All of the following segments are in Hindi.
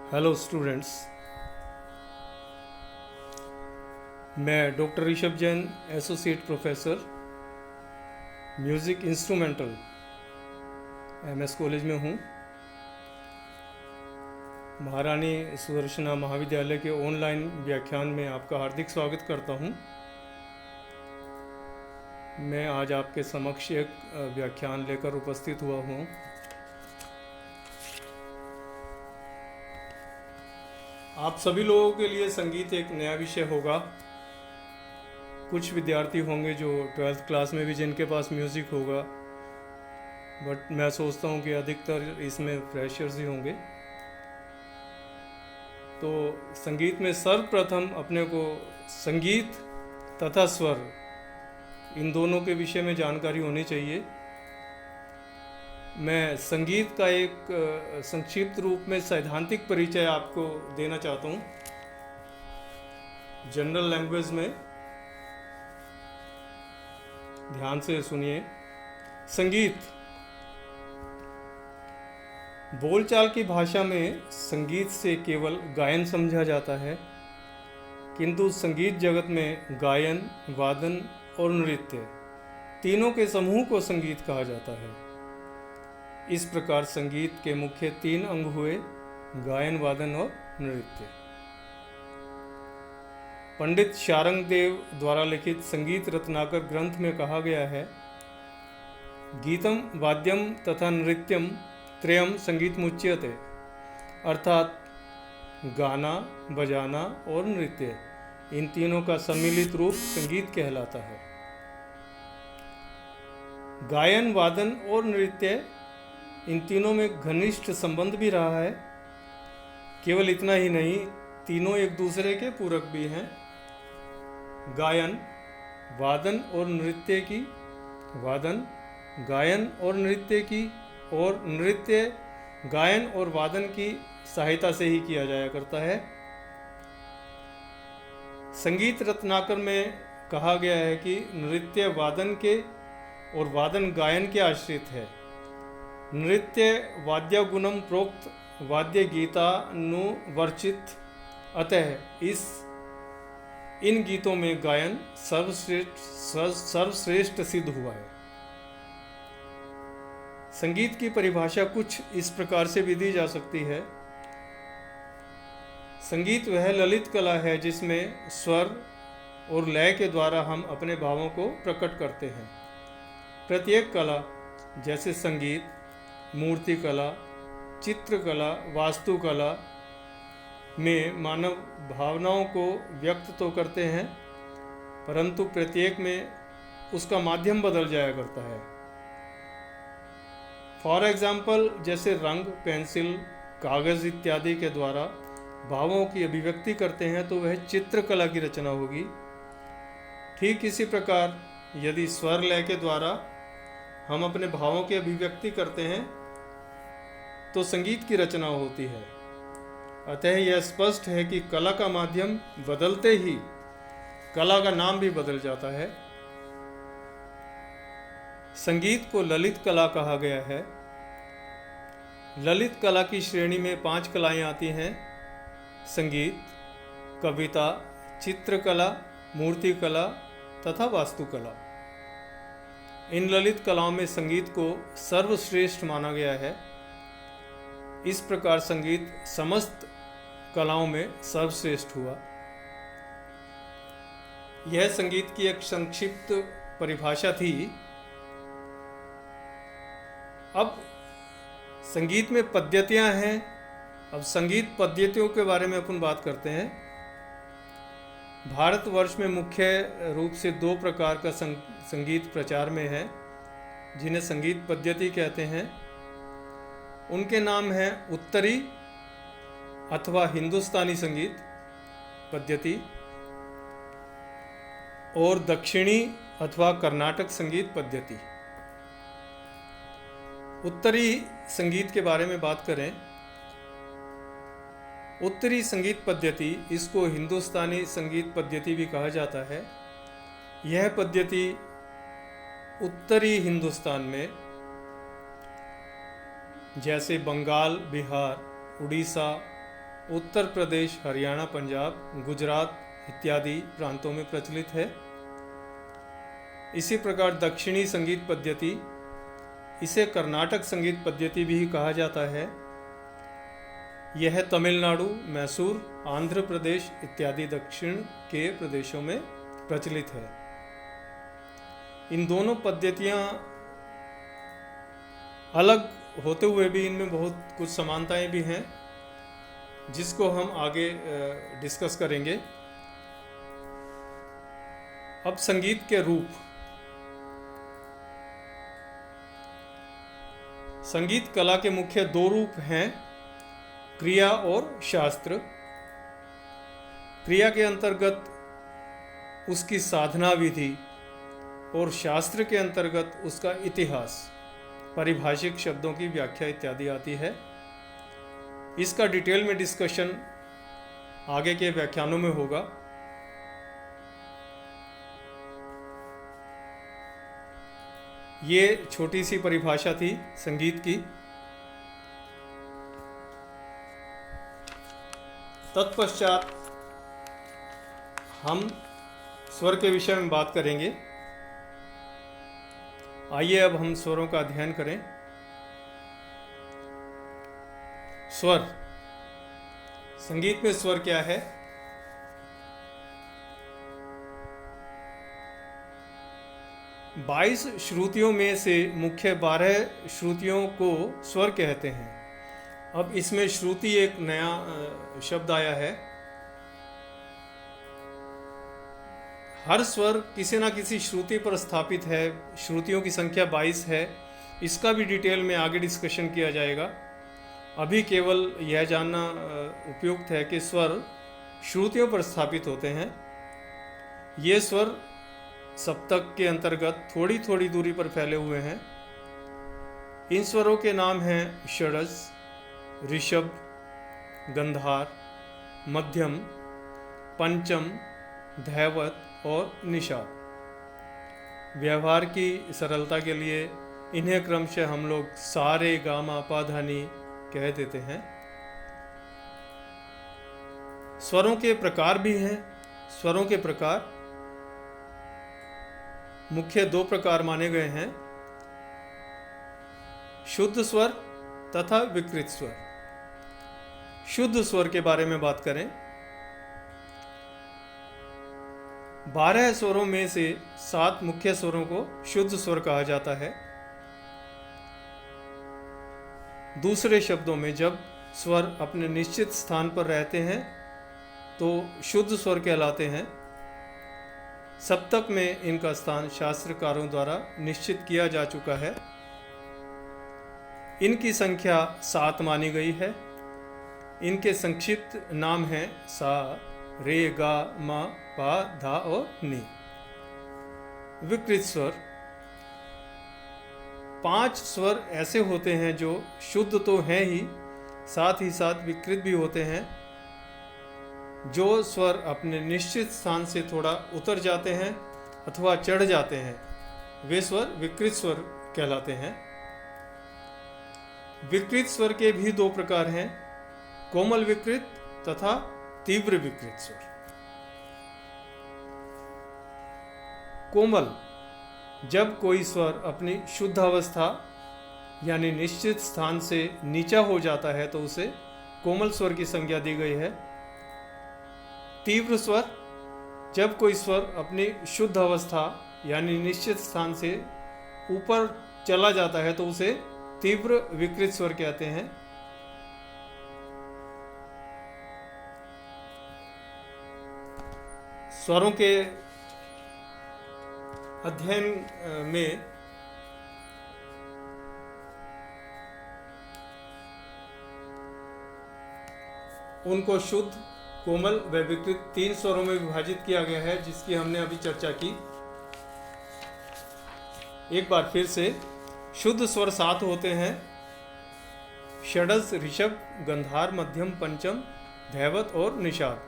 हेलो स्टूडेंट्स, मैं doctor Rishabh Jain, associate professor music instrumental MS college में हूँ। महारानी सुदर्शना महाविद्यालय के ऑनलाइन व्याख्यान में आपका हार्दिक स्वागत करता हूँ। मैं आज आपके समक्ष एक व्याख्यान लेकर उपस्थित हुआ हूँ। आप सभी लोगों के लिए संगीत एक नया विषय होगा। कुछ विद्यार्थी होंगे जो 12th क्लास में भी जिनके पास म्यूज़िक होगा, बट मैं सोचता हूँ कि अधिकतर इसमें फ्रेशर्स ही होंगे। तो संगीत में सर्वप्रथम अपने को संगीत तथा स्वर, इन दोनों के विषय में जानकारी होनी चाहिए। मैं संगीत का एक संक्षिप्त रूप में सैद्धांतिक परिचय आपको देना चाहता हूँ, जनरल लैंग्वेज में। ध्यान से सुनिए। संगीत बोलचाल की भाषा में संगीत से केवल गायन समझा जाता है, किंतु संगीत जगत में गायन, वादन और नृत्य तीनों के समूह को संगीत कहा जाता है। इस प्रकार संगीत के मुख्य 3 अंग हुए: गायन, वादन और नृत्य। पंडित शारंग देव द्वारा लिखित संगीत रत्नाकर ग्रंथ में कहा गया है, गीतम वाद्यम तथा नृत्यम त्रयम संगीतमुच्यते, अर्थात गाना, बजाना और नृत्य, इन तीनों का सम्मिलित रूप संगीत कहलाता है। गायन, वादन और नृत्य, इन तीनों में घनिष्ठ संबंध भी रहा है। केवल इतना ही नहीं, तीनों एक दूसरे के पूरक भी हैं। गायन, वादन और नृत्य की, वादन गायन और नृत्य की, और नृत्य गायन और वादन की सहायता से ही किया जाया करता है। संगीत रत्नाकर में कहा गया है कि नृत्य वादन के और वादन गायन के आश्रित है। नृत्य वाद्य गुणम प्रोक्त वाद्य गीतानुवर्चित, अतः इन गीतों में गायन सर्वश्रेष्ठ सिद्ध हुआ है। संगीत की परिभाषा कुछ इस प्रकार से भी दी जा सकती है: संगीत वह ललित कला है जिसमें स्वर और लय के द्वारा हम अपने भावों को प्रकट करते हैं। प्रत्येक कला, जैसे संगीत, मूर्ति कला, चित्रकला, वास्तुकला में मानव भावनाओं को व्यक्त तो करते हैं, परंतु प्रत्येक में उसका माध्यम बदल जाया करता है। फॉर एग्जाम्पल, जैसे रंग, पेंसिल, कागज इत्यादि के द्वारा भावों की अभिव्यक्ति करते हैं तो वह चित्रकला की रचना होगी। ठीक इसी प्रकार यदि स्वर लय के द्वारा हम अपने भावों की अभिव्यक्ति करते हैं तो संगीत की रचना होती है। अतः यह स्पष्ट है कि कला का माध्यम बदलते ही कला का नाम भी बदल जाता है। संगीत को ललित कला कहा गया है। ललित कला की श्रेणी में 5 कलाएं आती हैं: संगीत, कविता, चित्रकला, मूर्तिकला तथा वास्तुकला। इन ललित कलाओं में संगीत को सर्वश्रेष्ठ माना गया है। इस प्रकार संगीत समस्त कलाओं में सर्वश्रेष्ठ हुआ। यह संगीत की एक संक्षिप्त परिभाषा थी। अब संगीत में पद्धतियां हैं। अब संगीत पद्धतियों के बारे में अपन बात करते हैं। भारतवर्ष में मुख्य रूप से 2 प्रकार का संगीत प्रचार में है, जिन्हें संगीत पद्धति कहते हैं। उनके नाम हैं उत्तरी अथवा हिंदुस्तानी संगीत पद्धति और दक्षिणी अथवा कर्नाटक संगीत पद्धति। उत्तरी संगीत के बारे में बात करें, उत्तरी संगीत पद्धति, इसको हिंदुस्तानी संगीत पद्धति भी कहा जाता है। यह पद्धति उत्तरी हिंदुस्तान में, जैसे बंगाल, बिहार, उड़ीसा, उत्तर प्रदेश, हरियाणा, पंजाब, गुजरात इत्यादि प्रांतों में प्रचलित है। इसी प्रकार दक्षिणी संगीत पद्धति, इसे कर्नाटक संगीत पद्धति भी कहा जाता है। यह तमिलनाडु, मैसूर, आंध्र प्रदेश इत्यादि दक्षिण के प्रदेशों में प्रचलित है। इन दोनों पद्धतियाँ अलग होते हुए भी इनमें बहुत कुछ समानताएं भी हैं, जिसको हम आगे डिस्कस करेंगे। अब संगीत के रूप। संगीत कला के मुख्य दो रूप हैं, क्रिया और शास्त्र। क्रिया के अंतर्गत उसकी साधना विधि और शास्त्र के अंतर्गत उसका इतिहास, पारिभाषिक शब्दों की व्याख्या इत्यादि आती है। इसका डिटेल में डिस्कशन आगे के व्याख्यानों में होगा। ये छोटी सी परिभाषा थी संगीत की। तत्पश्चात हम स्वर के विषय में बात करेंगे। आइए अब हम स्वरों का अध्ययन करें। स्वर। संगीत में स्वर क्या है? बाईस श्रुतियों में से मुख्य 12 श्रुतियों को स्वर कहते हैं। अब इसमें श्रुति एक नया शब्द आया है। हर स्वर किसी ना किसी श्रुति पर स्थापित है। श्रुतियों की संख्या 22 है। इसका भी डिटेल में आगे डिस्कशन किया जाएगा। अभी केवल यह जानना उपयुक्त है कि स्वर श्रुतियों पर स्थापित होते हैं। ये स्वर सप्तक के अंतर्गत थोड़ी थोड़ी दूरी पर फैले हुए हैं। इन स्वरों के नाम हैं षडज, ऋषभ, गंधार, मध्यम, पंचम, धैवत और निषाद। व्यवहार की सरलता के लिए इन्हें क्रमशः हम लोग सा रे गा मा पा धा नी कह देते हैं। स्वरों के प्रकार भी हैं। स्वरों के प्रकार मुख्य 2 प्रकार माने गए हैं, शुद्ध स्वर तथा विकृत स्वर। शुद्ध स्वर के बारे में बात करें। 12 स्वरों में से 7 मुख्य स्वरों को शुद्ध स्वर कहा जाता है। दूसरे शब्दों में जब स्वर अपने निश्चित स्थान पर रहते हैं तो शुद्ध स्वर कहलाते हैं। सप्तक में इनका स्थान शास्त्रकारों द्वारा निश्चित किया जा चुका है। इनकी संख्या 7 मानी गई है। इनके संक्षिप्त नाम हैं सा, रे, गा, मा, पा, धा और नी। विकृत स्वर। 5 स्वर ऐसे होते हैं जो शुद्ध तो हैं ही, साथ ही साथ विकृत भी होते हैं। जो स्वर अपने निश्चित स्थान से थोड़ा उतर जाते हैं अथवा चढ़ जाते हैं, वे स्वर विकृत स्वर कहलाते हैं। विकृत स्वर के भी 2 प्रकार हैं, कोमल विकृत तथा तीव्र विकृत स्वर। कोमल, जब कोई स्वर अपनी शुद्ध अवस्था यानी निश्चित स्थान से नीचा हो जाता है तो उसे कोमल स्वर की संज्ञा दी गई है। तीव्र स्वर, जब कोई स्वर अपनी शुद्ध अवस्था यानी निश्चित स्थान से ऊपर चला जाता है तो उसे तीव्र विकृत स्वर कहते हैं। स्वरों के अध्ययन में उनको शुद्ध, कोमल व विकृत 3 स्वरों में विभाजित किया गया है, जिसकी हमने अभी चर्चा की। एक बार फिर से, शुद्ध स्वर 7 होते हैं, षडज, ऋषभ, गंधार, मध्यम, पंचम, धैवत और निषाद।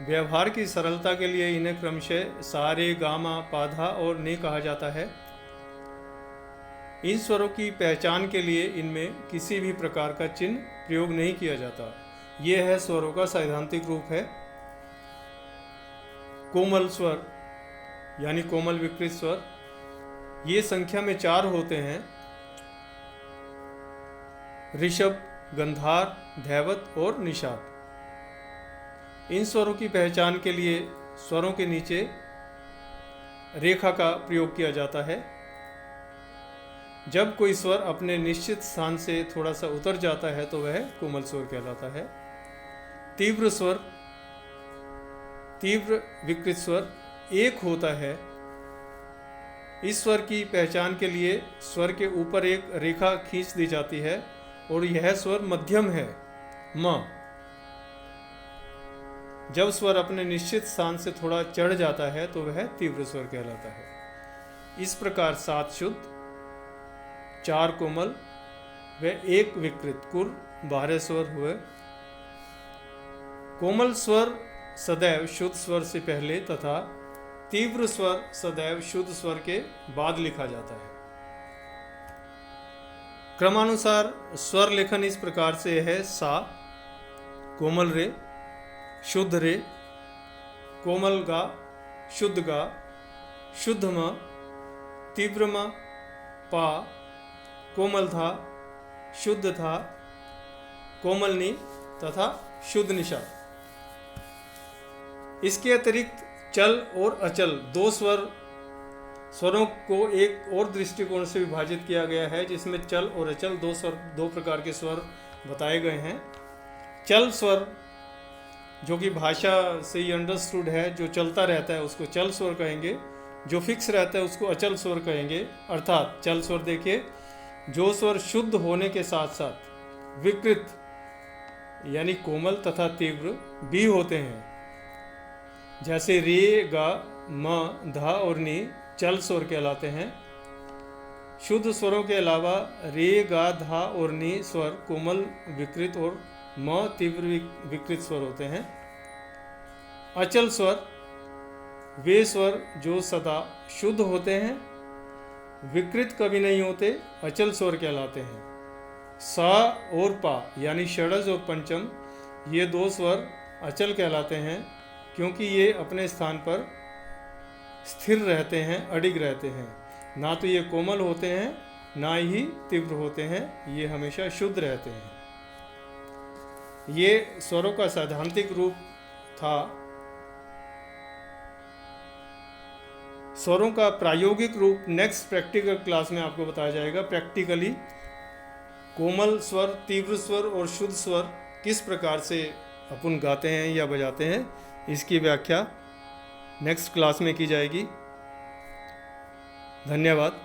व्यवहार की सरलता के लिए इन्हें क्रमशः सा, रे, गा, मा, पा, धा और नी कहा जाता है। इन स्वरों की पहचान के लिए इनमें किसी भी प्रकार का चिन्ह प्रयोग नहीं किया जाता। ये है स्वरों का सैद्धांतिक रूप है। कोमल स्वर यानी कोमल विकृत स्वर, ये संख्या में 4 होते हैं। ऋषभ, गंधार, धैवत और निषाद। इन स्वरों की पहचान के लिए स्वरों के नीचे रेखा का प्रयोग किया जाता है। जब कोई स्वर अपने निश्चित स्थान से थोड़ा सा उतर जाता है तो वह कोमल स्वर कहलाता है। तीव्र स्वर, तीव्र विकृत स्वर एक होता है। इस स्वर की पहचान के लिए स्वर के ऊपर एक रेखा खींच दी जाती है और यह स्वर मध्यम है, म। जब स्वर अपने निश्चित स्थान से थोड़ा चढ़ जाता है तो वह तीव्र स्वर कहलाता है। इस प्रकार 7 शुद्ध, 4 कोमल व 1 विकृत, कुल 12 स्वर हुए। कोमल स्वर सदैव शुद्ध स्वर से पहले तथा तीव्र स्वर सदैव शुद्ध स्वर के बाद लिखा जाता है। क्रमानुसार स्वर लेखन इस प्रकार से है: सा, कोमल रे, शुद्ध रे, कोमल गा, शुद्ध गा, शुद्ध म, तीव्र म, पा, कोमल धा, शुद्ध था, कोमल नी तथा शुद्ध निषाद। इसके अतिरिक्त चल और अचल 2 स्वरों को एक और दृष्टिकोण से विभाजित किया गया है, जिसमें चल और अचल 2 प्रकार के स्वर बताए गए हैं। चल स्वर जो कि भाषा से ही अंडरस्टूड है, जो चलता रहता है उसको चल स्वर कहेंगे, जो फिक्स रहता है उसको अचल स्वर कहेंगे। अर्थात चल स्वर देखिए, जो स्वर शुद्ध होने के साथ साथ विकृत यानी कोमल तथा तीव्र भी होते हैं, जैसे रे, गा, म, धा और नी चल स्वर कहलाते हैं। शुद्ध स्वरों के अलावा रे, गा, धा और नी स्वर कोमल विकृत और म तीव्र विकृत स्वर होते हैं। अचल स्वर वे स्वर जो सदा शुद्ध होते हैं, विकृत कभी नहीं होते, अचल स्वर कहलाते हैं। सा और पा यानी षडज और पंचम, ये 2 स्वर अचल कहलाते हैं, क्योंकि ये अपने स्थान पर स्थिर रहते हैं, अडिग रहते हैं। ना तो ये कोमल होते हैं, ना ही तीव्र होते हैं, ये हमेशा शुद्ध रहते हैं। ये स्वरों का सैद्धांतिक रूप था। स्वरों का प्रायोगिक रूप नेक्स्ट प्रैक्टिकल क्लास में आपको बताया जाएगा। प्रैक्टिकली कोमल स्वर, तीव्र स्वर और शुद्ध स्वर किस प्रकार से अपन गाते हैं या बजाते हैं, इसकी व्याख्या नेक्स्ट क्लास में की जाएगी। धन्यवाद।